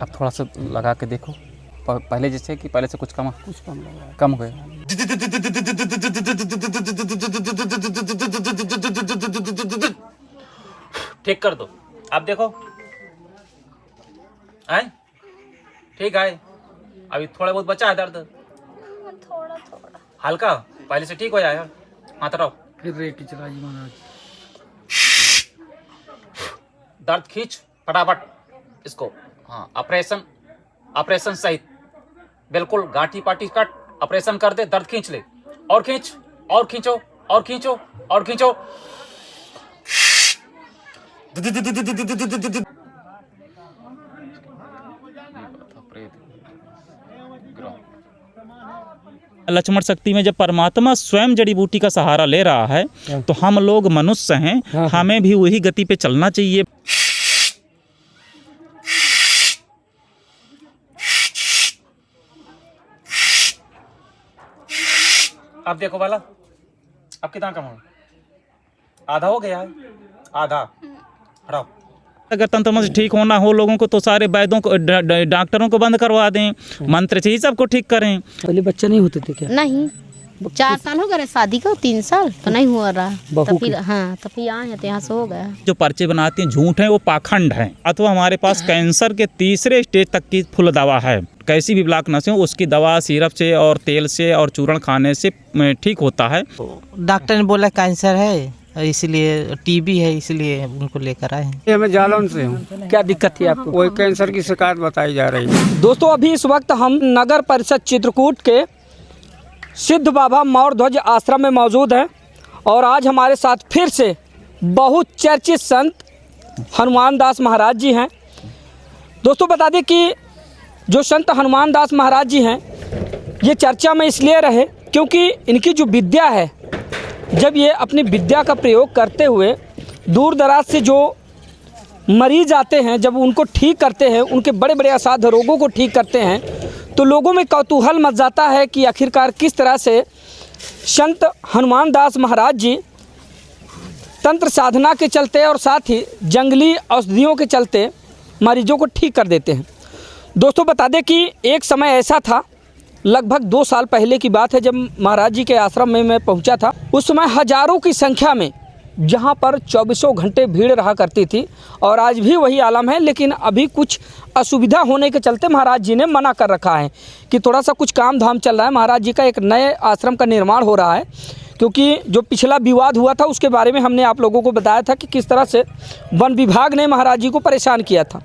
अब थोड़ा सा लगा के देखो, पहले जैसे कि पहले से कुछ कम लग कम हो गया। ठीक कर दो, अब देखो आए ठीक है। अभी थोड़ा बहुत बचा है दर्द, थोड़ा थोड़ा हल्का, पहले से ठीक हो जाएगा। हाथ रहो, फिर रे खिचड़ा जी महाराज। दर्द खींच फटाफट इसको। हाँ, ऑपरेशन ऑपरेशन सहित बिल्कुल गांठी पाटी कट ऑपरेशन कर दे। दर्द खींच ले, और खींच, और खींचो, और खींचो, और खींचो। लक्ष्मण शक्ति में जब परमात्मा स्वयं जड़ी बूटी का सहारा ले रहा है तो हम लोग मनुष्य हैं, हमें भी वही गति पे चलना चाहिए। अब देखो वाला, अब कितना कम हो, आधा हो गया है, आधा। हटाओ। अगर तंत्र से ठीक होना हो लोगों को तो सारे वैद्यों को डॉक्टरों को बंद करवा दें, मंत्र से ही सबको ठीक करें। पहले बच्चे नहीं होते थे क्या? नहीं, 4 साल हो गए शादी को, 3 साल तो नहीं हुआ रहा। तब फिर हाँ, तब फिर आए तो यहाँ से हो गया। जो पर्चे बनाते हैं झूठ हैं, वो पाखंड हैं। अथवा हमारे पास कैंसर के 3रे स्टेज तक की फुल दवा है। कैसी भी ब्लॉक नसें हो उसकी दवा सिरप से और तेल से और चूर्ण खाने से ठीक होता है। डॉक्टर ने बोला कैंसर है, इसलिए टीबी है, इसलिए उनको लेकर आए हैं। मैं जालौन से हूँ। क्या दिक्कत थी आपको? कोई कैंसर की शिकायत बताई जा रही है। दोस्तों अभी इस वक्त हम नगर परिषद चित्रकूट के सिद्ध बाबा मौर्य ध्वज आश्रम में मौजूद हैं और आज हमारे साथ फिर से बहुत चर्चित संत हनुमान दास महाराज जी हैं। दोस्तों बता दें कि जो संत हनुमान दास महाराज जी हैं ये चर्चा में इसलिए रहे क्योंकि इनकी जो विद्या है, जब ये अपनी विद्या का प्रयोग करते हुए दूर दराज से जो मरीज आते हैं, जब उनको ठीक करते हैं, उनके बड़े बड़े असाध्य रोगों को ठीक करते हैं, तो लोगों में कौतूहल मच जाता है कि आखिरकार किस तरह से संत हनुमान दास महाराज जी तंत्र साधना के चलते और साथ ही जंगली औषधियों के चलते मरीजों को ठीक कर देते हैं। दोस्तों बता दें कि एक समय ऐसा था, लगभग 2 साल पहले की बात है, जब महाराज जी के आश्रम में मैं पहुंचा था। उस समय हजारों की संख्या में जहां पर 24 घंटे भीड़ रहा करती थी और आज भी वही आलम है। लेकिन अभी कुछ असुविधा होने के चलते महाराज जी ने मना कर रखा है कि थोड़ा सा कुछ काम धाम चल रहा है। महाराज जी का एक नए आश्रम का निर्माण हो रहा है, क्योंकि जो पिछला विवाद हुआ था उसके बारे में हमने आप लोगों को बताया था कि किस तरह से वन विभाग ने महाराज जी को परेशान किया था।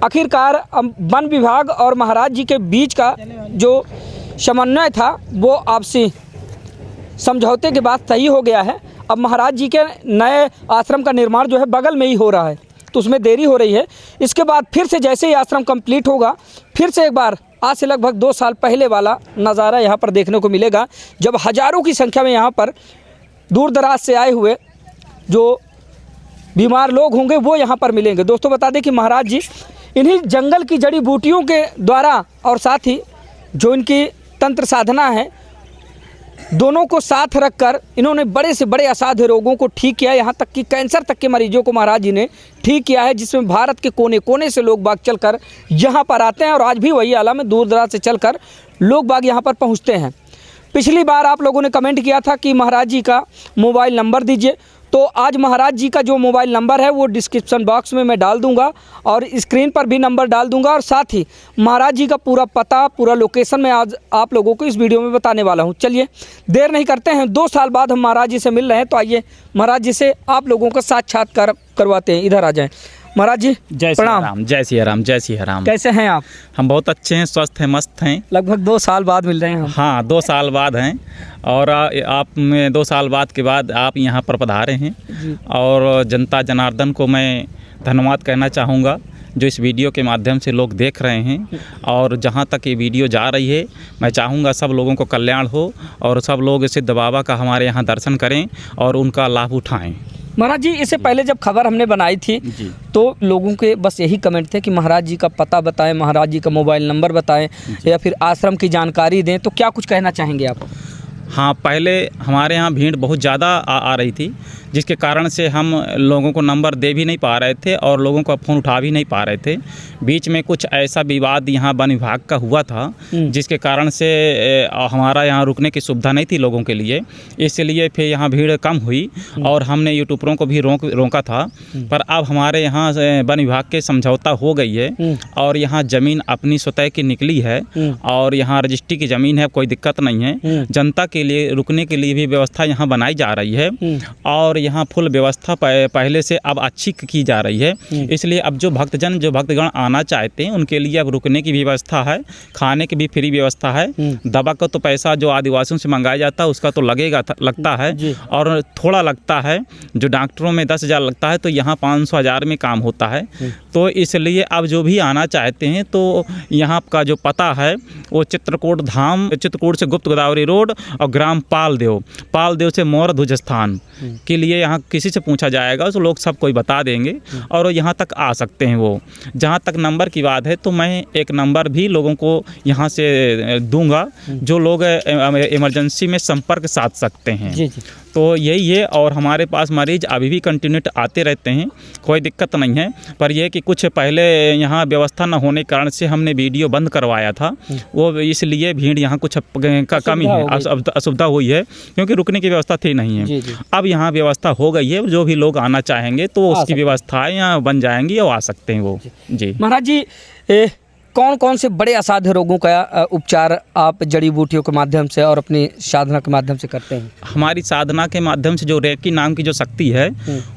आखिरकार वन विभाग और महाराज जी के बीच का जो समन्वय था वो आपसी समझौते के बाद सही हो गया है। अब महाराज जी के नए आश्रम का निर्माण जो है बगल में ही हो रहा है, तो उसमें देरी हो रही है। इसके बाद फिर से जैसे ही आश्रम कंप्लीट होगा, फिर से एक बार आज से लगभग 2 साल पहले वाला नज़ारा यहाँ पर देखने को मिलेगा, जब हजारों की संख्या में यहाँ पर दूर दराज से आए हुए जो बीमार लोग होंगे वो यहाँ पर मिलेंगे। दोस्तों बता दें कि महाराज जी इन्हीं जंगल की जड़ी बूटियों के द्वारा और साथ ही जो इनकी तंत्र साधना है, दोनों को साथ रखकर इन्होंने बड़े से बड़े असाध्य रोगों को ठीक किया। यहाँ तक कि कैंसर तक के मरीजों को महाराज जी ने ठीक किया है, जिसमें भारत के कोने कोने से लोग बाग चलकर यहाँ पर आते हैं और आज भी वही आलम में दूर दराज से चलकर लोग बाग यहाँ पर पहुँचते हैं। पिछली बार आप लोगों ने कमेंट किया था कि महाराज जी का मोबाइल नंबर दीजिए, तो आज महाराज जी का जो मोबाइल नंबर है वो डिस्क्रिप्शन बॉक्स में मैं डाल दूंगा और स्क्रीन पर भी नंबर डाल दूंगा, और साथ ही महाराज जी का पूरा पता, पूरा लोकेशन मैं आज आप लोगों को इस वीडियो में बताने वाला हूं। चलिए देर नहीं करते हैं, 2 साल बाद हम महाराज जी से मिल रहे हैं, तो आइए महाराज जी से आप लोगों का साक्षात्कार करवाते हैं। इधर आ जाएँ। महाराज जी जय श्री राम, जय श्री राम, जय श्री राम। कैसे हैं आप? हम बहुत अच्छे हैं, स्वस्थ हैं, मस्त हैं। लगभग 2 साल बाद मिल रहे हैं हम। हाँ, 2 साल बाद हैं और आप में 2 साल बाद के बाद आप यहाँ पर पधारे हैं और जनता जनार्दन को मैं धन्यवाद कहना चाहूँगा जो इस वीडियो के माध्यम से लोग देख रहे हैं। और जहाँ तक ये वीडियो जा रही है, मैं चाहूँगा सब लोगों को कल्याण हो और सब लोग सिद्ध बाबा का हमारे यहाँ दर्शन करें और उनका लाभ उठाएं। महाराज जी इससे पहले जब खबर हमने बनाई थी तो लोगों के बस यही कमेंट थे कि महाराज जी का पता बताएं, महाराज जी का मोबाइल नंबर बताएं या फिर आश्रम की जानकारी दें, तो क्या कुछ कहना चाहेंगे आप? हाँ, पहले हमारे यहाँ भीड़ बहुत ज़्यादा आ रही थी, जिसके कारण से हम लोगों को नंबर दे भी नहीं पा रहे थे और लोगों का फ़ोन उठा भी नहीं पा रहे थे। बीच में कुछ ऐसा विवाद यहाँ वन विभाग का हुआ था जिसके कारण से हमारा यहाँ रुकने की सुविधा नहीं थी लोगों के लिए, इसलिए फिर यहाँ भीड़ कम हुई और हमने यूट्यूबरों को भी रोका था। पर अब हमारे यहाँ वन विभाग के समझौता हो गई है और यहाँ ज़मीन अपनी स्वतः की निकली है और यहाँ रजिस्ट्री की ज़मीन है, कोई दिक्कत नहीं है। जनता के लिए रुकने के लिए भी व्यवस्था यहाँ बनाई जा रही है और यहाँ फुल व्यवस्था पहले से अब अच्छी की जा रही है। इसलिए अब जो भक्तगण आना चाहते हैं उनके लिए अब रुकने की व्यवस्था है, खाने की भी फ्री व्यवस्था है। दवा का तो पैसा जो आदिवासियों से मंगाया जाता है उसका तो लगता है और थोड़ा लगता है, जो डॉक्टरों में 10,000 लगता है तो यहाँ 500-1000 में काम होता है। तो इसलिए अब जो भी आना चाहते हैं तो यहाँ का जो पता है वो चित्रकूट धाम, चित्रकूट से गुप्त गोदावरी रोड और ग्राम पालदेव से मोर ध्वज स्थान के लिए यहाँ किसी से पूछा जाएगा तो लोग सब कोई बता देंगे और यहाँ तक आ सकते हैं। वो जहाँ तक नंबर की बात है तो मैं एक नंबर भी लोगों को यहाँ से दूंगा जो लोग इमरजेंसी में संपर्क साध सकते हैं। जी जी। तो यही है और हमारे पास मरीज अभी भी कंटिन्यू आते रहते हैं, कोई दिक्कत नहीं है। पर यह कि कुछ पहले यहाँ व्यवस्था न होने के कारण से हमने वीडियो बंद करवाया था, वो इसलिए भीड़ यहाँ कुछ कमी है, असुविधा हुई है क्योंकि रुकने की व्यवस्था थी नहीं है। अब यहाँ व्यवस्था हो गई है, जो भी लोग आना चाहेंगे तो उसकी व्यवस्थाएँ यहाँ बन जाएंगी और आ सकते हैं वो। जी महाराज जी, कौन कौन से बड़े असाध्य रोगों का उपचार आप जड़ी बूटियों के माध्यम से और अपनी साधना के माध्यम से करते हैं? हमारी साधना के माध्यम से जो रेकी नाम की जो शक्ति है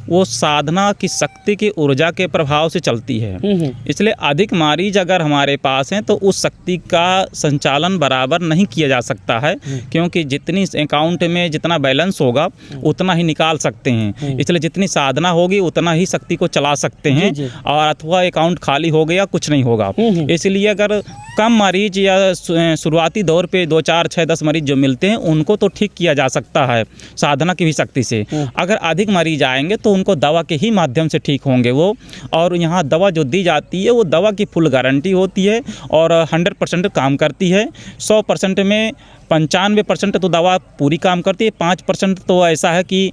वो साधना की शक्ति की ऊर्जा के प्रभाव से चलती है। इसलिए अधिक मरीज अगर हमारे पास हैं तो उस शक्ति का संचालन बराबर नहीं किया जा सकता है, क्योंकि जितनी अकाउंट में जितना बैलेंस होगा उतना ही निकाल सकते हैं। इसलिए जितनी साधना होगी उतना ही शक्ति को चला सकते हैं और अथवा अकाउंट खाली हो गया कुछ नहीं होगा। इसलिए अगर कम मरीज या शुरुआती दौर पे 2, 4, 6, 10 मरीज जो मिलते हैं उनको तो ठीक किया जा सकता है साधना की भी शक्ति से। अगर अधिक मरीज आएंगे तो उनको दवा के ही माध्यम से ठीक होंगे वो। और यहाँ दवा जो दी जाती है वो दवा की फुल गारंटी होती है और 100% काम करती है। 100% में 95% तो दवा पूरी काम करती है, 5% तो ऐसा है कि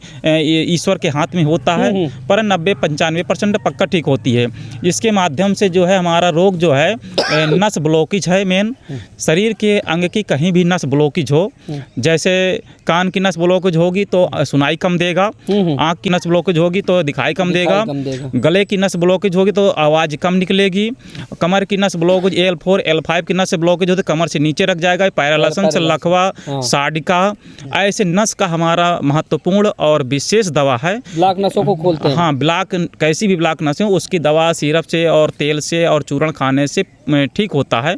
ईश्वर के हाथ में होता है, पर 90-95% पक्का ठीक होती है। इसके माध्यम से जो है हमारा रोग जो है नस ब्लॉकेज है मेन, शरीर के अंग की कहीं भी नस ब्लॉकेज हो, जैसे कान की नस ब्लॉकेज होगी तो सुनाई कम देगा, आँख की नस ब्लॉकेज होगी तो दिखाई कम देगा, गले की नस ब्लॉकेज होगी तो आवाज़ कम निकलेगी, कमर की नस ब्लॉकेज L4, L5 की नस ब्लॉकेज हो तो कमर से नीचे रख जाएगा, पैरालिसिस से लकवा, साडिका, ऐसे नस का हमारा महत्वपूर्ण और विशेष दवा है। ब्लॉक नसों को खोलते हैं। हाँ, ब्लॉक कैसी भी ब्लॉक नसें उसकी दवा सिरप से और तेल से और चूर्ण खाने से ठीक होता है।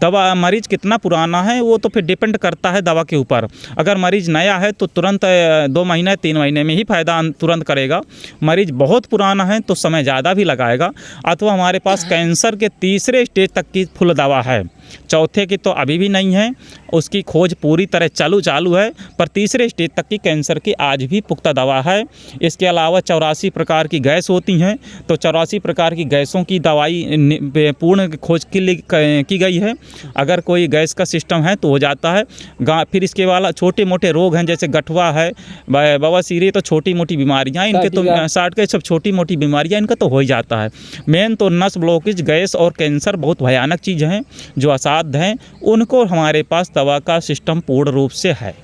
दवा मरीज कितना पुराना है वो तो फिर डिपेंड करता है दवा के ऊपर। अगर मरीज नया है तो तुरंत 2 महीने 3 महीने में ही फ़ायदा तुरंत करेगा। मरीज बहुत पुराना है तो समय ज़्यादा भी लगाएगा। अथवा हमारे पास कैंसर के 3रे स्टेज तक की फुल दवा है, 4थे की तो अभी भी नहीं है, उसकी खोज पूरी तरह चालू है, पर 3रे स्टेज तक की कैंसर की आज भी पुख्ता दवा है। इसके अलावा 84 प्रकार की गैस होती हैं, तो 84 प्रकार की गैसों की दवाई पूर्ण खोज की गई है। अगर कोई गैस का सिस्टम है तो हो जाता है। फिर इसके वाला छोटे मोटे रोग हैं जैसे गठवा है, बवासीर, तो छोटी मोटी बीमारियाँ इनके तो 60 के सब छोटी मोटी बीमारियाँ इनका तो हो ही जाता है। मेन तो नस ब्लॉकेज, गैस और कैंसर बहुत भयानक चीज़ हैं जो असाध्य हैं, उनको हमारे पास दवा का सिस्टम पूर्ण रूप से है।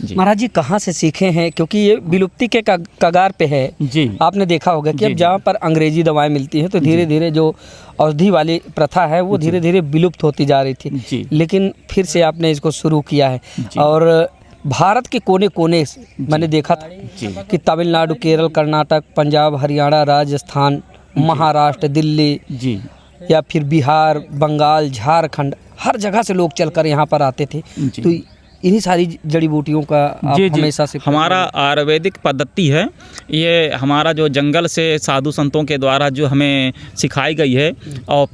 महाराज जी कहाँ से सीखे हैं, क्योंकि ये विलुप्ति के कगार पे है जी। आपने देखा होगा कि अब जहाँ पर अंग्रेजी दवाएं मिलती हैं तो धीरे धीरे जो औषधि वाली प्रथा है वो धीरे धीरे विलुप्त होती जा रही थी, लेकिन फिर से आपने इसको शुरू किया है। और भारत के कोने कोने मैंने देखा था कि तमिलनाडु, केरल, कर्नाटक, पंजाब, हरियाणा, राजस्थान, महाराष्ट्र, दिल्ली जी, या फिर बिहार, बंगाल, झारखंड, हर जगह से लोग चलकर यहाँ पर आते थे। तो इन्हीं सारी जड़ी बूटियों का आप हमेशा से हमारा आयुर्वेदिक पद्धति है। ये हमारा जो जंगल से साधु संतों के द्वारा जो हमें सिखाई गई है और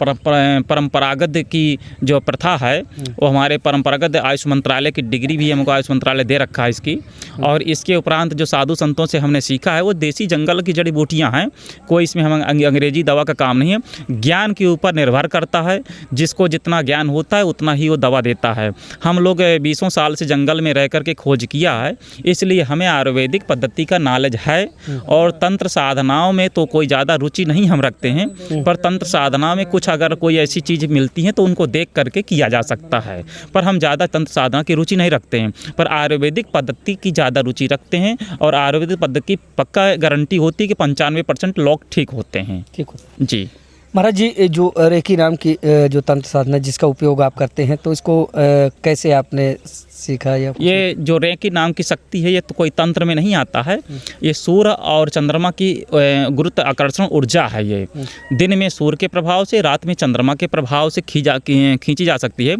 परंपरागत की जो प्रथा है वो हमारे परंपरागत आयुष मंत्रालय की डिग्री भी हमको आयुष मंत्रालय दे रखा है इसकी। और इसके उपरांत जो साधु संतों से हमने सीखा है वो देसी जंगल की जड़ी बूटियाँ हैं। कोई इसमें हम अंग्रेजी दवा का काम नहीं है, ज्ञान के ऊपर निर्भर करता है। जिसको जितना ज्ञान होता है उतना ही वो दवा देता है। हम लोग 20 साल से जंगल में रह कर के खोज किया है, इसलिए हमें आयुर्वेदिक पद्धति का नॉलेज है। और तंत्र साधनाओं में तो कोई ज़्यादा रुचि नहीं हम रखते हैं, पर तंत्र साधना में कुछ अगर कोई ऐसी चीज़ मिलती है तो उनको देख करके किया जा सकता है, पर हम ज़्यादा तंत्र साधना की रुचि नहीं रखते हैं, पर आयुर्वेदिक पद्धति की ज़्यादा रुचि रखते हैं। और आयुर्वेदिक पद्धति की पक्का गारंटी होती है कि 95% लोग ठीक होते हैं। ठीक हो जी महाराज जी, जो रेकी नाम की जो तंत्र साधना जिसका उपयोग आप करते हैं, तो इसको कैसे आपने सीखा या ये जो रेकी नाम की शक्ति है, ये तो कोई तंत्र में नहीं आता है। ये सूर्य और चंद्रमा की गुरुत्वाकर्षण ऊर्जा है। ये दिन में सूर्य के प्रभाव से, रात में चंद्रमा के प्रभाव से खींची जा सकती है।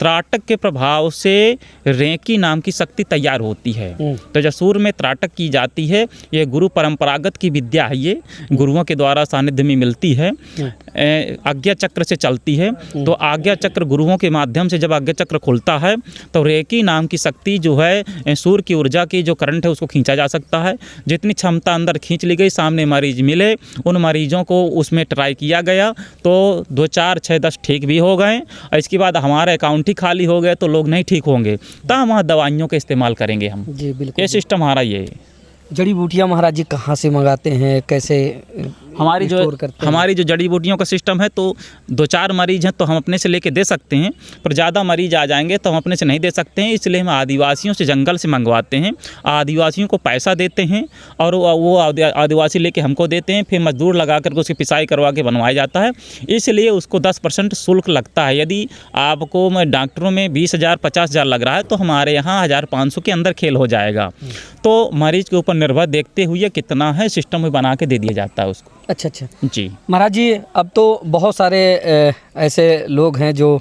त्राटक के प्रभाव से रेकी नाम की शक्ति तैयार होती है। तो जब सूर्य में त्राटक की जाती है, ये गुरु परंपरागत की विद्या है, ये गुरुओं के द्वारा सानिध्य में मिलती है, आज्ञा चक्र से चलती है। तो आज्ञा चक्र गुरुओं के माध्यम से जब आज्ञा चक्र खुलता है तो रेकी नाम की शक्ति जो है, सूर्य की ऊर्जा की जो करंट है उसको खींचा जा सकता है। जितनी क्षमता अंदर खींच ली गई, सामने मरीज मिले, उन मरीजों को उसमें ट्राई किया गया तो 2, 4, 6, 10 ठीक भी हो गए। और इसके बाद हमारा अकाउंट ही खाली हो गए तो लोग नहीं ठीक होंगे, तब वहाँ दवाइयों का इस्तेमाल करेंगे हम। जी बिल्कुल। ये सिस्टम हमारा ये है। जड़ी बूटियाँ महाराज जी कहाँ से मंगाते हैं, कैसे हमारी जो जड़ी बूटियों का सिस्टम है, तो 2-4 मरीज हैं तो हम अपने से लेके दे सकते हैं, पर ज़्यादा मरीज आ जाएंगे तो हम अपने से नहीं दे सकते हैं। इसलिए हम आदिवासियों से जंगल से मंगवाते हैं, आदिवासियों को पैसा देते हैं और वो आदिवासी लेके हमको देते हैं, फिर मजदूर लगा करके उसकी पिसाई करवा के बनवाया जाता है। इसलिए उसको 10% शुल्क लगता है। यदि आपको डॉक्टरों में 20,000 50,000 लग रहा है तो हमारे यहाँ 1,500 के अंदर खेल हो जाएगा। तो मरीज के ऊपर निर्भर देखते हुए कितना है सिस्टम में बना के दे दिया जाता है उसको। अच्छा अच्छा जी महाराज जी, अब तो बहुत सारे ऐसे लोग हैं जो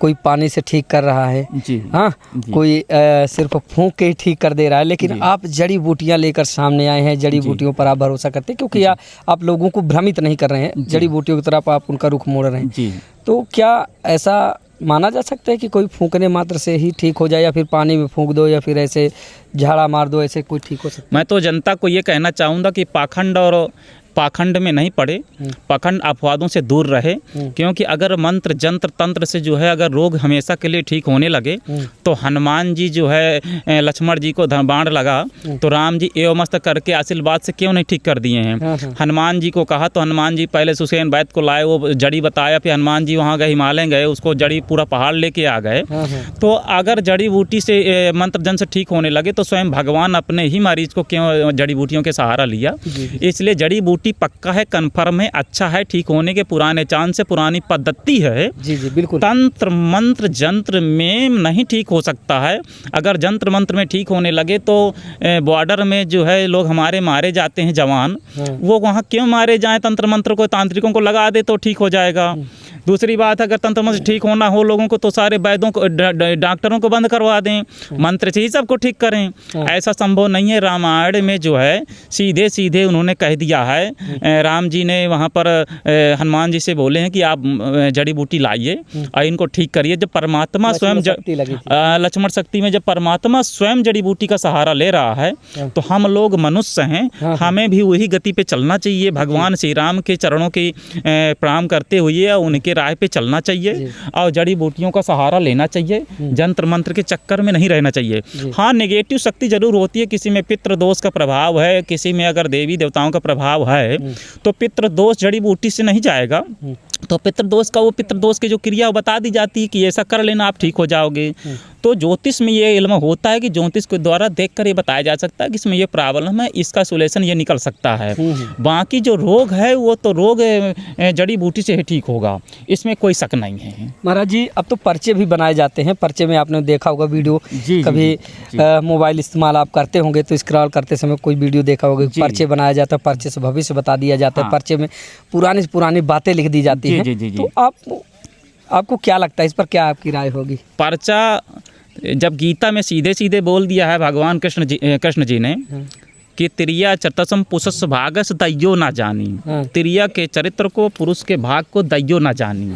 कोई पानी से ठीक कर रहा है, जी हाँ, जी। कोई सिर्फ फूंक के ही ठीक कर दे रहा है, लेकिन आप जड़ी बूटियां लेकर सामने आए हैं, जड़ी बूटियों पर आप भरोसा करते हैं, क्योंकि आप लोगों को भ्रमित नहीं कर रहे हैं, जड़ी बूटियों की तरफ आप उनका रुख मोड़ रहे हैं। जी। तो क्या ऐसा माना जा सकता है कि कोई फूंकने मात्र से ही ठीक हो जाए, या फिर पानी में फूंक दो, या फिर ऐसे झाड़ा मार दो, ऐसे कोई ठीक हो सकता है? मैं तो जनता को ये कहना चाहूँगा कि पाखंड में नहीं पड़े, पाखंड अपवादों से दूर रहे, क्योंकि अगर मंत्र जंत्र तंत्र से जो है अगर रोग हमेशा के लिए ठीक होने लगे तो हनुमान जी जो है लक्ष्मण जी को बाण लगा तो राम जी एवमस्त करके आशीर्वाद से क्यों नहीं ठीक कर दिए हैं। हनुमान जी को कहा तो हनुमान जी पहले सुसैन वैद्य को लाए, वो जड़ी बताया, फिर हनुमान जी वहाँ गए, हिमालय गए, उसको जड़ी पूरा पहाड़ लेके आ गए। तो अगर जड़ी बूटी से मंत्र जन से ठीक होने लगे तो स्वयं भगवान अपने ही मरीज को क्यों जड़ी बूटियों के सहारा लिया। इसलिए जड़ी बूटी पक्का है, कन्फर्म है, अच्छा है, ठीक होने के पुराने चांद से पुरानी पद्धति है। जी जी बिल्कुल। तंत्र मंत्र जंत्र में नहीं ठीक हो सकता है। अगर जंत्र मंत्र में ठीक होने लगे तो बॉर्डर में जो है लोग हमारे मारे जाते हैं जवान, वो वहाँ क्यों मारे जाएं? तंत्र मंत्र को तांत्रिकों को लगा दे तो ठीक हो जाएगा। दूसरी बात, अगर तंत्र मंत्र ठीक होना हो लोगों को तो सारे वैद्यों को डॉक्टरों को बंद करवा दें, मंत्र से ही सबको ठीक करें। ऐसा संभव नहीं है। रामायण में जो है सीधे सीधे उन्होंने कह दिया है, राम जी ने वहाँ पर हनुमान जी से बोले हैं कि आप जड़ी बूटी लाइए और इनको ठीक करिए। जब परमात्मा स्वयं लक्ष्मण शक्ति में जब परमात्मा स्वयं जड़ी बूटी का सहारा ले रहा है तो हम लोग मनुष्य हैं, हमें भी वही गति पे चलना चाहिए। भगवान श्री राम के चरणों की प्रणाम करते हुए उनके राह पे चलना चाहिए और जड़ी बूटियों का सहारा लेना चाहिए, जंत्र मंत्र के चक्कर में नहीं रहना चाहिए। हाँ, नेगेटिव शक्ति जरूर होती है, किसी में पितृ दोष का प्रभाव है, किसी में अगर देवी देवताओं का प्रभाव है तो पितृ दोष जड़ी बूटी से नहीं जाएगा। तो पितृ दोष की जो क्रिया बता दी जाती है कि ऐसा कर लेना आप ठीक हो जाओगे। तो ज्योतिष में ये इल्म होता है कि ज्योतिष के द्वारा देखकर ये बताया जा सकता है कि इसमें ये प्रॉब्लम है, इसका सोल्यूशन ये निकल सकता है। बाकी जो रोग है वो तो रोग जड़ी बूटी से ही ठीक होगा, इसमें कोई शक नहीं है। महाराज जी, अब तो पर्चे भी बनाए जाते हैं, पर्चे में आपने देखा होगा वीडियो, कभी मोबाइल इस्तेमाल आप करते होंगे तो स्क्रॉल करते समय कोई वीडियो देखा होगा, पर्चे बनाया जाता है, पर्चे से भविष्य बता दिया जाता है, पर्चे में पुरानी बातें लिख दी जाती हैं। तो आपको क्या लगता है, इस पर क्या आपकी राय होगी? पर्चा जब गीता में सीधे सीधे बोल दिया है भगवान कृष्ण जी ने कि तिरिया चतसम पुरुष भागस दैयो ना जानी, तिरिया के चरित्र को, पुरुष के भाग को दैयो ना जानी।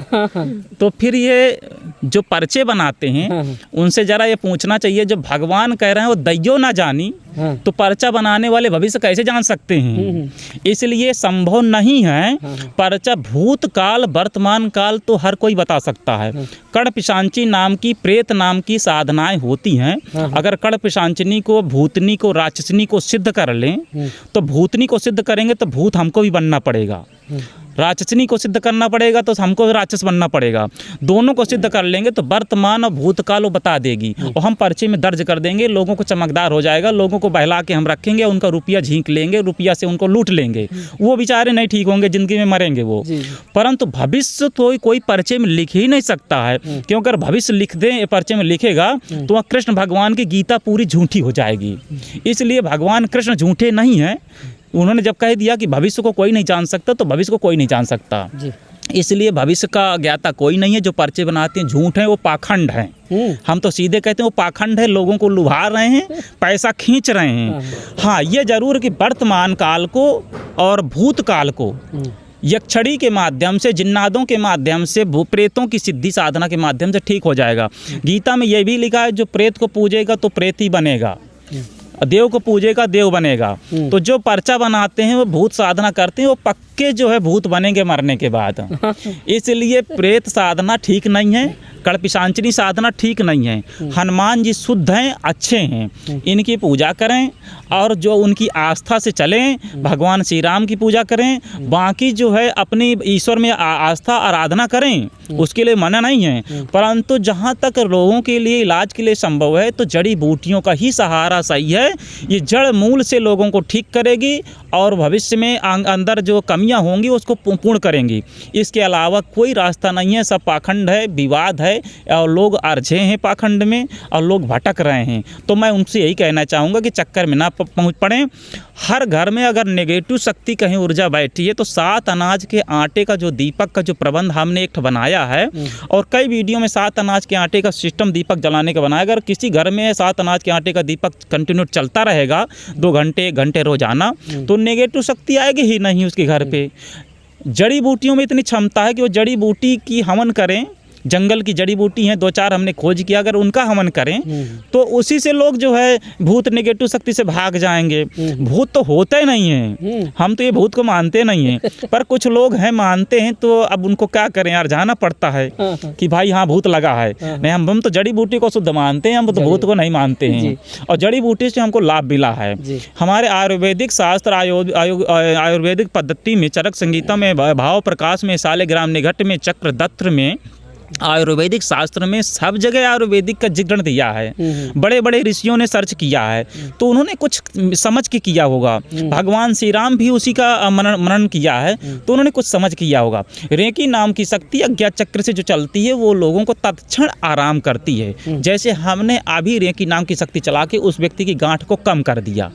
तो फिर ये जो पर्चे बनाते हैं उनसे जरा ये पूछना चाहिए, जो भगवान कह रहे हैं वो दैयो ना जानी, तो पर्चा बनाने वाले भविष्य कैसे जान सकते हैं? इसलिए संभव नहीं है। पर्चा भूतकाल वर्तमान काल तो हर कोई बता सकता है। कण पिशांची नाम की, प्रेत नाम की साधनाएं होती हैं। अगर कण पिशांचनी को, भूतनी को, राक्षसनी को सिद्ध कर लें तो भूतनी को सिद्ध करेंगे तो भूत हमको भी बनना पड़ेगा, राक्षसनी को सिद्ध करना पड़ेगा तो हमको भी राक्षस बनना पड़ेगा। दोनों को सिद्ध कर लेंगे तो वर्तमान और भूतकाल वो बता देगी और हम पर्चे में दर्ज कर देंगे। लोगों को चमकदार हो जाएगा, लोगों को बहला के हम रखेंगे, उनका रुपया झींक लेंगे, रुपया से उनको लूट लेंगे। वो बेचारे नहीं ठीक होंगे, जिंदगी में मरेंगे वो। परंतु भविष्य तो कोई पर्चे में लिख ही नहीं सकता है, क्योंकि अगर भविष्य लिख दें, पर्चे में लिखेगा तो वह कृष्ण भगवान की गीता पूरी झूठी हो जाएगी। इसलिए भगवान कृष्ण झूठे नहीं हैं। उन्होंने जब कह दिया कि भविष्य को कोई नहीं जान सकता, तो भविष्य को कोई नहीं जान सकता। इसलिए भविष्य का ज्ञाता कोई नहीं है। जो पर्चे बनाते हैं झूठ है, वो पाखंड हैं। हम तो सीधे कहते हैं वो पाखंड है, लोगों को लुभा रहे हैं, पैसा खींच रहे हैं। हाँ, ये जरूर कि वर्तमान काल को और भूतकाल को यक्षड़ी के माध्यम से, जिन्नादों के माध्यम से, भूप्रेतों की सिद्धि साधना के माध्यम से ठीक हो जाएगा। गीता में यह भी लिखा है, जो प्रेत को पूजेगा तो प्रेत ही बनेगा, देव को पूजेगा देव बनेगा। तो जो पर्चा बनाते हैं वो भूत साधना करते हैं, वो पक्के जो है भूत बनेंगे मरने के बाद। इसलिए प्रेत साधना ठीक नहीं है, कड़पिशांचनी साधना ठीक नहीं है। हनुमान जी शुद्ध हैं, अच्छे हैं, इनकी पूजा करें और जो उनकी आस्था से चलें, भगवान श्री राम की पूजा करें। बाकी जो है अपनी ईश्वर में आस्था आराधना करें, उसके लिए मना नहीं है। परंतु जहाँ तक लोगों के लिए इलाज के लिए संभव है तो जड़ी बूटियों का ही सहारा सही है। ये जड़ मूल से लोगों को ठीक करेगी और भविष्य में अंदर जो कमियां होंगी उसको पूर्ण करेंगी। इसके अलावा कोई रास्ता नहीं है। सब पाखंड है, विवाद है और लोग अर्झे हैं पाखंड में और लोग भटक रहे हैं। तो मैं उनसे यही कहना चाहूँगा कि चक्कर में ना पहुँच पड़ें। हर घर में अगर नेगेटिव शक्ति कहीं ऊर्जा बैठी है तो 7 अनाज के आटे का जो दीपक का जो प्रबंध हमने एक बनाया है और कई वीडियो में 7 अनाज के आटे का सिस्टम दीपक जलाने का बनाया। अगर किसी घर में 7 अनाज के आटे का दीपक कंटिन्यू चलता रहेगा 2 घंटे 1 घंटे रोजाना, तो नेगेटिव शक्ति आएगी ही नहीं उसके घर पे। जड़ी बूटियों में इतनी क्षमता है कि वो जड़ी बूटी की हवन करें। जंगल की जड़ी बूटी हैं 2-4 हमने खोज किया, अगर उनका हवन करें तो उसी से लोग जो है भूत नेगेटिव शक्ति से भाग जाएंगे। भूत तो होते नहीं हैं, हम तो ये भूत को मानते नहीं हैं, पर कुछ लोग हैं मानते हैं। तो अब उनको क्या करें यार, जाना पड़ता है कि भाई हाँ भूत लगा है। नहीं, हम तो जड़ी बूटी को शुद्ध मानते हैं, हम तो भूत को नहीं मानते हैं। और जड़ी बूटी से हमको लाभ मिला है। हमारे आयुर्वेदिक शास्त्र, आयुर्वेदिक पद्धति में, चरक संगीता में, भाव प्रकाश में, शालिग्राम निघट में, चक्र दत्र में, आयुर्वेदिक शास्त्र में सब जगह आयुर्वेदिक का जिक्र दिया है। बड़े बड़े ऋषियों ने सर्च किया है तो उन्होंने कुछ समझ के किया होगा। भगवान श्री राम भी उसी का मनन किया है तो उन्होंने कुछ समझ किया होगा। रेकी नाम की शक्ति अज्ञात चक्र से जो चलती है वो लोगों को तत्क्षण आराम करती है। जैसे हमने अभी रेकी नाम की शक्ति चला के उस व्यक्ति की गांठ को कम कर दिया,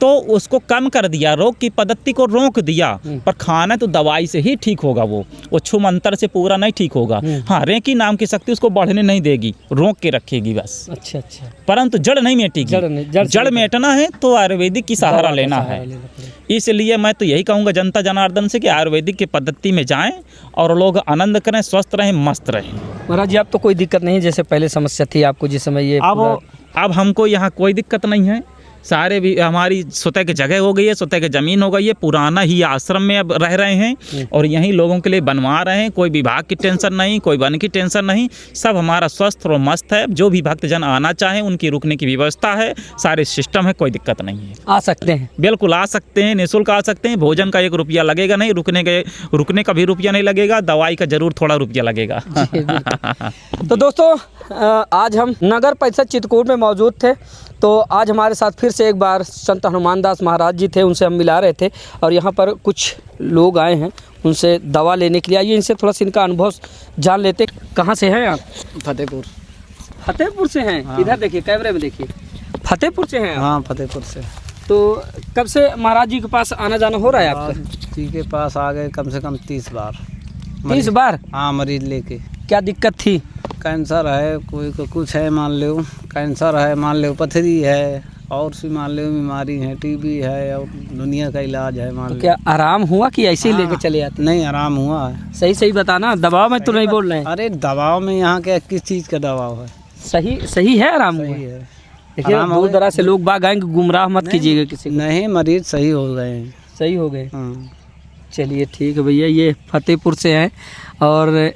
तो उसको कम कर दिया, रोग की पद्धति को रोक दिया। पर खाना तो दवाई से ही ठीक होगा, वो छू मंत्र से पूरा नहीं ठीक होगा। हाँ, रेकी नाम की शक्ति उसको बढ़ने नहीं देगी, रोक के रखेगी बस। अच्छा। परंतु जड़ नहीं मिटेगी। जड़ मिटना है तो आयुर्वेदिक की सहारा लेना है। इसलिए मैं तो यही कहूँगा जनता जनार्दन से कि आयुर्वेदिक की पद्धति में जाएं और लोग आनंद करें, स्वस्थ रहें, मस्त रहें। महाराज जी, अब तो कोई दिक्कत नहीं, जैसे पहले समस्या थी आपको जिस समय ये अब हमको यहाँ कोई दिक्कत नहीं है। सारे भी हमारी स्वतः की जगह हो गई है, स्वतः की ज़मीन हो गई है। पुराना ही आश्रम में अब रह रहे हैं और यहीं लोगों के लिए बनवा रहे हैं। कोई विभाग की टेंशन नहीं, कोई वन की टेंशन नहीं, सब हमारा स्वस्थ और मस्त है। जो भी भक्तजन आना चाहें उनकी रुकने की व्यवस्था है, सारे सिस्टम है, कोई दिक्कत नहीं है। आ सकते हैं, बिल्कुल आ सकते हैं, निःशुल्क आ सकते हैं। भोजन का 1 रुपया लगेगा नहीं, रुकने का भी रुपया नहीं लगेगा, दवाई का जरूर थोड़ा रुपया लगेगा। तो दोस्तों, आज हम नगर परिषद चित्रकूट में मौजूद थे। तो आज हमारे साथ फिर से एक बार संत हनुमान दास महाराज जी थे, उनसे हम मिला रहे थे और यहाँ पर कुछ लोग आए हैं उनसे दवा लेने के लिए। आइए इनसे थोड़ा सा इनका अनुभव जान लेते। कहाँ से हैं आप? फतेहपुर से हैं। हाँ। इधर देखिए, कैमरे में देखिए, फतेहपुर से हैं। हाँ, फतेहपुर से। तो कब से महाराज जी के पास आना जाना हो रहा है आपका? जी के पास आ गए कम से कम 30 बार। 30 बार? हाँ, मरीज लेके। क्या दिक्कत थी? कैंसर है, कोई को कुछ है मान लो, कैंसर है मान लो, पथरी है, और सी मान लो बीमारी है, टीबी है और दुनिया का इलाज है मान लो। तो क्या आराम हुआ कि ऐसे ही लेके चले आते? नहीं, आराम हुआ है। सही बताना, दबाव में तो नहीं बोल रहे हैं? अरे दबाव में यहाँ के किस चीज़ का दबाव है? सही है, आराम सही हुआ है। देखिए आराम हो दूर गए। दराज से लोग बाग आएंगे, गुमराह मत कीजिएगा किसी को। नहीं, मरीज सही हो गए हैं। सही हो गए। हाँ। चलिए ठीक है भैया, ये फतेहपुर से हैं और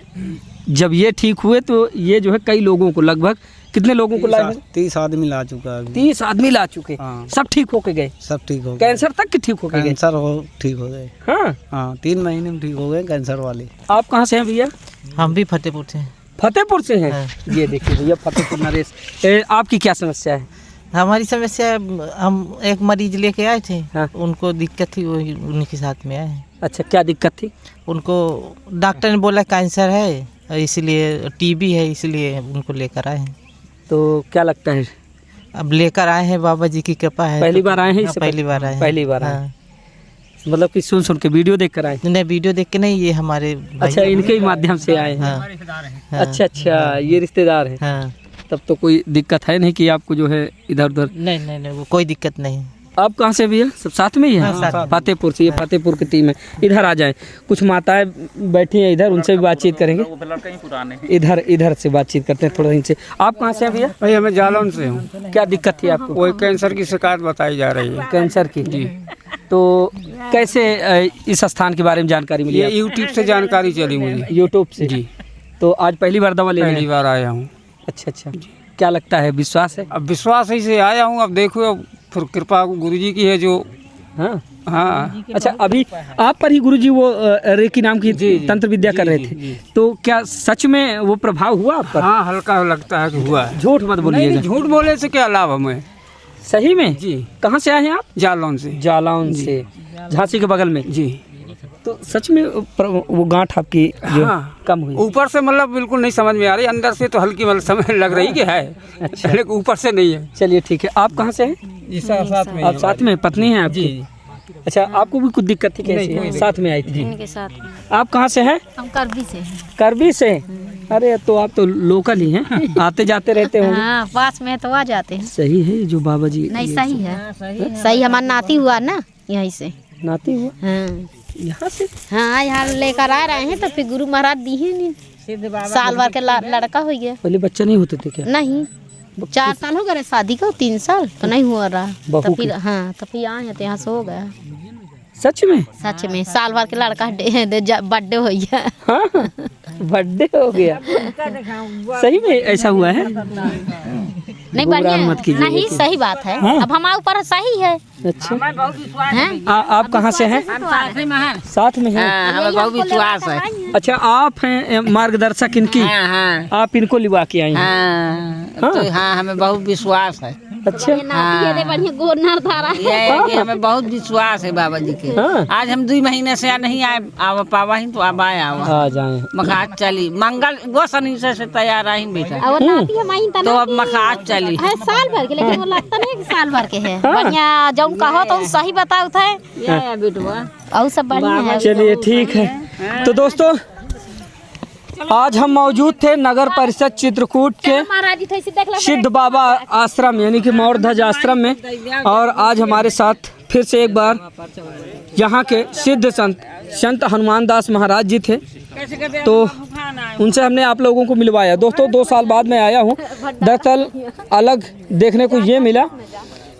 जब ये ठीक हुए तो ये जो है कई लोगों को, लगभग कितने लोगों को लाए? 30 आदमी ला चुका है अभी। 30 आदमी ला चुके। हाँ। सब ठीक होके गए? सब ठीक हो गए। कैंसर तक के ठीक होके गए? कैंसर हो ठीक हो गए। हाँ हाँ, 3 महीने में ठीक हो गए कैंसर वाले। आप कहाँ से हैं भैया? हम भी फतेहपुर से हैं। फतेहपुर से हैं। हाँ। ये देखिए भैया फतेहपुर नरेश, आपकी क्या समस्या है? हमारी समस्या है, हम एक मरीज लेके आए थे। हाँ। उनको दिक्कत थी, वही उन्हीं के साथ में आए हैं। अच्छा, क्या दिक्कत थी? उनको डॉक्टर ने बोला कैंसर है, इसलिए टीबी है, इसलिए उनको लेकर आए हैं। तो क्या लगता है? अब लेकर आए हैं, बाबा जी की कृपा है। पहली बार आए हैं? हाँ, इससे पहली बार आए हैं। पहली बार आए? हाँ। मतलब कि सुन के वीडियो देख कर आए? नहीं, वीडियो देख के नहीं, ये हमारे भाई। अच्छा, इनके ही माध्यम से आए हैं। हाँ। अच्छा अच्छा, ये रिश्तेदार हैं। हाँ। तब तो कोई दिक्कत है नहीं कि आपको जो है इधर उधर। नहीं, वो कोई दिक्कत नहीं। आप कहाँ से भैया? सब साथ में ही हाँ, है? साथ। फतेहपुर से। ये फतेहपुर की टीम है। इधर आ जाएं, कुछ माताएं बैठी हैं इधर, उनसे भी बातचीत करेंगे। इधर से बातचीत करते हैं थोड़ा इनसे। आप कहाँ से हैं भैया? भाई मैं जालौन से हूँ। क्या दिक्कत थी आपको? कोई कैंसर की शिकायत बताई जा रही है। कैंसर की? जी। तो कैसे इस स्थान के बारे में जानकारी मिली? ये यूट्यूब से जानकारी चली मुझे। यूट्यूब से? जी। तो आज पहली बार दवा लेने? पहली बार आया हूँ। अच्छा अच्छा, क्या लगता है, विश्वास है? अब विश्वास ही से आया हूँ। अब देखो, अब फिर कृपा गुरुजी की है जो। हाँ हाँ। अच्छा, अभी आप पर ही गुरुजी वो रेकी नाम की तंत्र विद्या कर रहे थे, तो क्या सच में वो प्रभाव हुआ आप पर? हाँ, हल्का लगता है कि हुआ है। झूठ मत बोलिएगा। झूठ बोले से क्या लाभ हमें। सही में? जी। कहाँ से आए हैं आप? जालौन से। जालौन से, झांसी के बगल में? जी। तो सच में वो गांठ आपकी जो हाँ। कम हुई? ऊपर से मतलब बिल्कुल नहीं समझ में आ रही, अंदर से तो हल्की मतलब समझ लग रही कि है। अच्छा। लेकिन ऊपर से नहीं है। चलिए ठीक है। आप कहाँ से हैं? जी, साथ में। आप साथ में? पत्नी हैं आपकी? जी। अच्छा, आपको भी कुछ दिक्कत थी? कैसे साथ में आई थी? इनके साथ में। आप कहाँ से हैं? हम करबी से हैं। करबी से? अरे तो आप तो लोकल ही हैं, आते जाते रहते होंगे। हाँ, पास में है तो आ जाते हैं। सही है जो बाबा जी? नहीं, सही है। सही, हमारा नाती हुआ ना यहीं से। नाती हुआ? हाँ यहाँ से? हाँ, यहाँ लेकर आ रहे हैं तो फिर गुरु महाराज दी ही नहीं। साल भर के लड़का हो गया। पहले बच्चे नहीं होते थे क्या? नहीं, 4 साल हो गए शादी को, 3 साल तो नहीं हुआ रहा। बहू तो फिर के? हाँ, तो फिर आए हैं तो यहाँ से हो गया। सच में? सच में, साल भर के लड़का बर्थडे हो गया। हाँ, बर्थडे हो गया। सही में ऐसा हुआ है? नहीं, गुमराह बढ़िया मत कीजिए नहीं, लेकिन। सही बात है। हाँ। अब हमारे ऊपर सही है। अच्छा, हैं? आप कहाँ से हैं? साथ में हैं? हमें बहुत विश्वास है। अच्छा, आप हैं मार्गदर्शक इनकी? आप इनको लिवा के आई हैं? हाँ। हाँ, हमें बहुत विश्वास है। अच्छा। बढ़िया गोर नर धारा है। ये हमें बहुत विश्वास है बाबा जी के। हाँ। आज हम 2 महीने से नहीं आए आवा पावा ही तो अब आए आवा आ जाए। मखाज चली मंगल वो शनि से तैयार आई बेटा, और नाती है माइन तो अब मखाज चली है साल भर के, लेकिन वो लगता नहीं है कि साल भर के है। बढ़िया जौन कहो तो सही बताओ थे। बेटवा और सब बढ़िया है। चलिए ठीक है। तो दोस्तों, आज हम मौजूद थे नगर परिषद चित्रकूट के महाराज जी थे, इसे देख लो। सिद्ध बाबा आश्रम यानी कि मौरध्वज आश्रम में, और आज हमारे साथ फिर से एक बार यहाँ के सिद्ध संत हनुमान दास महाराज जी थे, तो उनसे हमने आप लोगों को मिलवाया। दोस्तों, 2 साल बाद मैं आया हूँ। दरअसल अलग देखने को ये मिला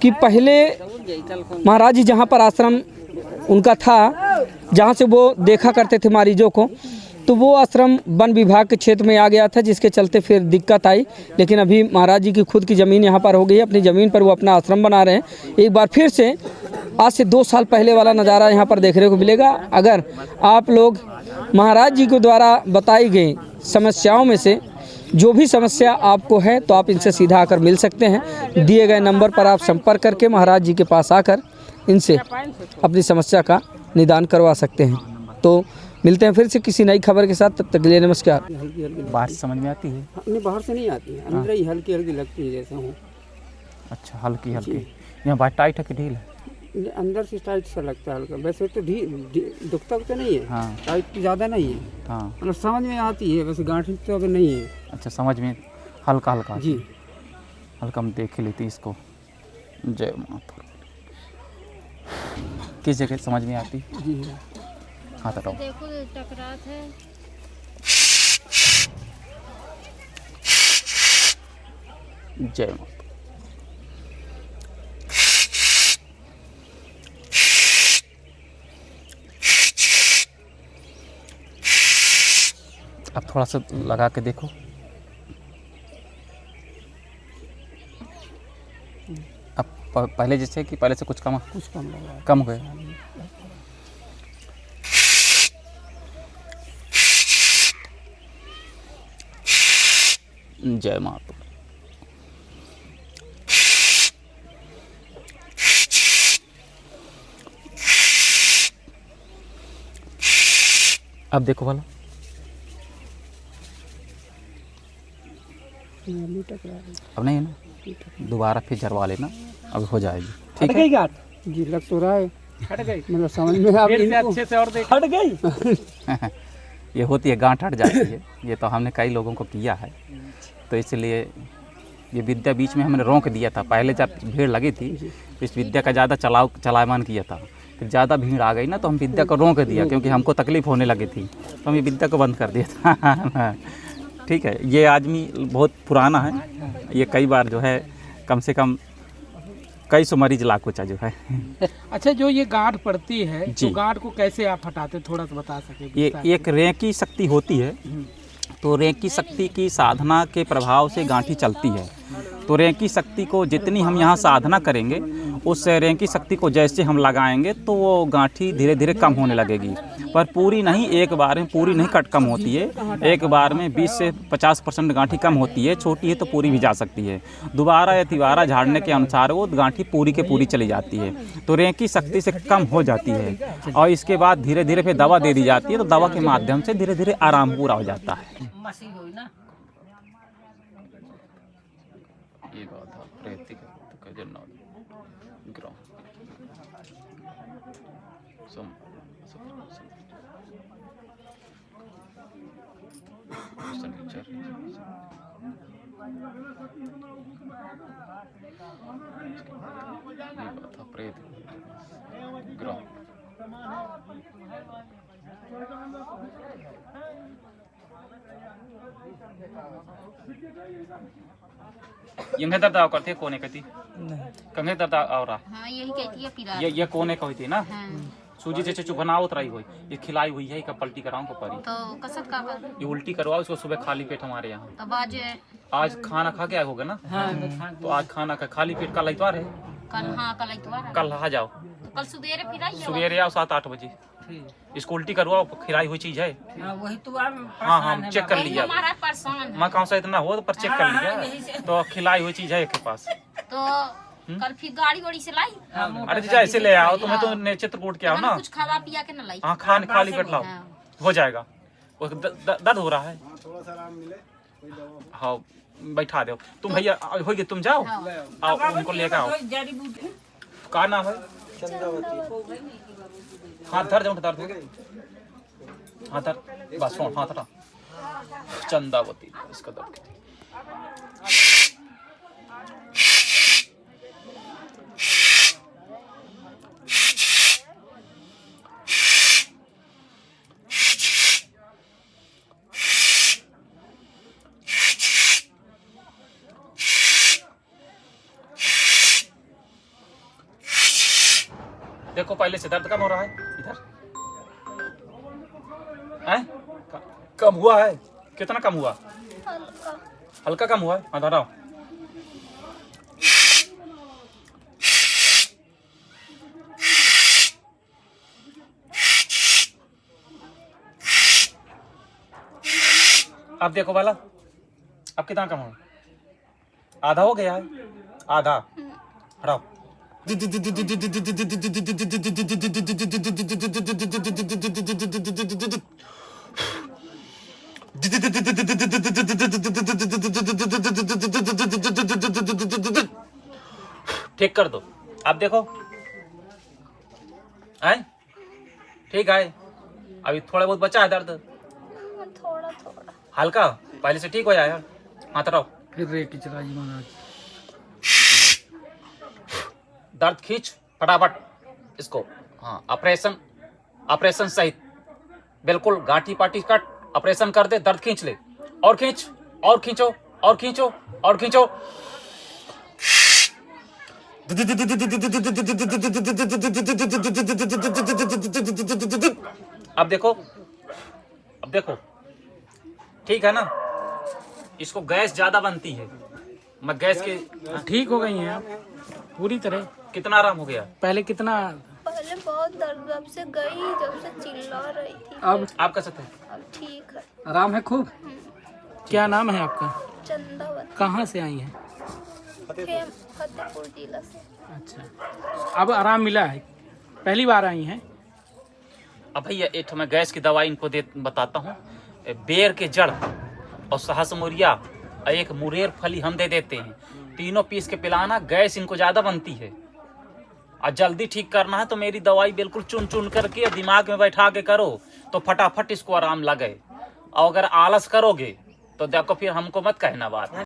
कि पहले महाराज जी जहाँ पर आश्रम उनका था, जहाँ से वो देखा करते थे मरीजों को, तो वो आश्रम वन विभाग के क्षेत्र में आ गया था, जिसके चलते फिर दिक्कत आई। लेकिन अभी महाराज जी की खुद की ज़मीन यहाँ पर हो गई है, अपनी ज़मीन पर वो अपना आश्रम बना रहे हैं। एक बार फिर से आज से 2 साल पहले वाला नज़ारा यहाँ पर देखने को मिलेगा। अगर आप लोग महाराज जी के द्वारा बताई गई समस्याओं में से जो भी समस्या आपको है, तो आप इनसे सीधा आकर मिल सकते हैं। दिए गए नंबर पर आप संपर्क करके महाराज जी के पास आकर इनसे अपनी समस्या का निदान करवा सकते हैं। तो मिलते हैं फिर से किसी नई खबर के साथ, तब तक के लिए नमस्कार। बात समझ में आती है? नहीं, बाहर से नहीं आती है, अंदर ही हल्की हल्की लगती है जैसा हूँ। अच्छा, हल्की हल्की। यहाँ बात टाइट है कि ढील है? अंदर से टाइट सा लगता है हल्का, वैसे तो दुखता तो नहीं है। हाँ। टाइट ज़्यादा नहीं है। हाँ। मतलब समझ में आती है, वैसे गांठ तो अगर नहीं है। अच्छा, समझ में हल्का हल्का? जी। हल्का हम देख लेती इसको। जय माता। किस जगह समझ में आती? जी। हाथ हटाओ। देखो टकरात है। जय माता। अब थोड़ा सा लगा के देखो। अब पहले जैसे कि पहले से कुछ कम लग रहा है। कम हो गया। जय माता। अब देखो भला। अब नहीं है ना, दोबारा फिर झरवा लेना, अब हो जाएगी। ठीक है। गांठ जी लग तो रहा है, हट गई, मतलब समझ में आप अच्छे से और देख, हट गई। ये होती है, गांठ हट जाती है। ये तो हमने कई लोगों को किया है, तो इसलिए ये विद्या बीच में हमने रोक दिया था। पहले जब भीड़ लगी थी तो इस विद्या का ज़्यादा चलायमान किया था, फिर ज़्यादा भीड़ आ गई ना तो हम विद्या को रोक दिया, क्योंकि हमको तकलीफ़ होने लगी थी, तो हम ये विद्या को बंद कर दिया था। ठीक है। ये आदमी बहुत पुराना है, ये कई बार जो है कम से कम कई सौ मरीज ला कुचा जो है। अच्छा, जो ये गांठ पड़ती है जी। तो गांठ को कैसे आप हटाते, थोड़ा सा बता सके? ये एक रेकी शक्ति होती है, तो रेकी शक्ति की साधना के प्रभाव से गांठी चलती है। तो रेकी शक्ति को जितनी हम यहाँ साधना करेंगे, उस रेकी शक्ति को जैसे हम लगाएंगे तो वो गांठी धीरे धीरे कम होने लगेगी, पर पूरी नहीं, एक बार में पूरी नहीं कम होती है। एक बार में 20 से 50% गांठी कम होती है, छोटी है तो पूरी भी जा सकती है। दोबारा या तिबारा झाड़ने के अनुसार वो गांठी पूरी के पूरी चली जाती है, तो रेकी शक्ति से कम हो जाती है। और इसके बाद धीरे धीरे फिर दवा दे दी जाती है, तो दवा के माध्यम से धीरे धीरे आराम पूरा हो जाता है। यंगे दर्द आओ करते कोने कहती कंगे दर्द आओ रहा। हाँ, यही कहती है पिरा। ये कोने का होती ना, हाँ। सूजी जैसे चुभना उतराई हुई, ये खिलाई हुई है, इसका पलटी कराऊं को परी, तो कसरत का कर, ये उल्टी करवाओ इसको सुबह खाली पेट हमारे यहाँ। तब आज खाना खा के आए होगा ना? तो आज खाना का खाली पेट, कल इतवार है, कल, हाँ कल इतवार है। कल आ जाओ, तो कल सवेरे फिर आइए। सवेरे आओ 7-8 बजे, इसको उल्टी करवाओ, खिलाई हुई चीज है। वही तो हाँ हाँ, चेक कर लिया, हमारा परेशान है। मैं कौन सा इतना हो, पर चेक कर लिया, तो खिलाई हुई चीज है एक के पास। तो कल फिर गाड़ी वाड़ी से लाई। अरे जीजा ऐसे ले आओ, तुम्हें तो चित्रकूट के आओ ना, कुछ खावा पिया के न लाई। हाँ खाली पेट लाओ, हो जाएगा। वो दर्द हो रहा है, हाँ बैठा दो तुम, भैया होगी, तुम जाओ, आओ उनको लेकर आओ। का नाम है? हाथ धर जाओ, दर्द हो गया, हाथ धर, बस सुन, हाथ हटा। चंदावती, इसका दर्द देखो, पहले से दर्द कम हो रहा है, इधर हैं? कम हुआ है? कितना कम हुआ? हल्का कम हुआ है। हाँ धराओ, अब देखो वाला, अब कितना कम हुआ? आधा हो गया है, आधा। हटाओ, ठीक कर दो। अब देखो, आए ठीक है, अभी थोड़ा बहुत बचा है दर्द, थोड़ा थोड़ा हल्का, पहले से ठीक हो जाएगा। हाथ रहो, फिर रेकी चलाइए महाराज। दर्द खींच फटाफट इसको। हाँ, ऑपरेशन सहित बिल्कुल, गांठी पाटी कट, ऑपरेशन कर दे, दर्द खींच ले, और खींच, और खींचो, और खींचो, और खींचो। अब देखो, अब देखो, ठीक है ना। इसको गैस ज़्यादा बनती है, मैं गैस के ठीक हो गई हैं आप पूरी तरह? कितना आराम हो गया? पहले कितना? पहले बहुत दर्द जब से गई, जब से चिल्ला रही थी। अब आप कैसे थे? अब ठीक है। आराम है खूब? क्या नाम है आपका? चंदावत। कहाँ से आई हैं? फतेहपुर जिला से। अच्छा, अब आराम मिला है? पहली बार आई हैं? अब भैया एक मैं गैस की दवाई इनको बताता हूँ। बेर के जड़ और सहसमुरिया और एक मुरेर फली हम दे देते हैं, तीनों पीस के पिलाना। गैस इनको ज़्यादा बनती है और जल्दी ठीक करना है तो मेरी दवाई बिल्कुल चुन चुन करके दिमाग में बैठा के करो तो फटाफट इसको आराम लगे। और अगर आलस करोगे तो देखो फिर हमको मत कहना बात।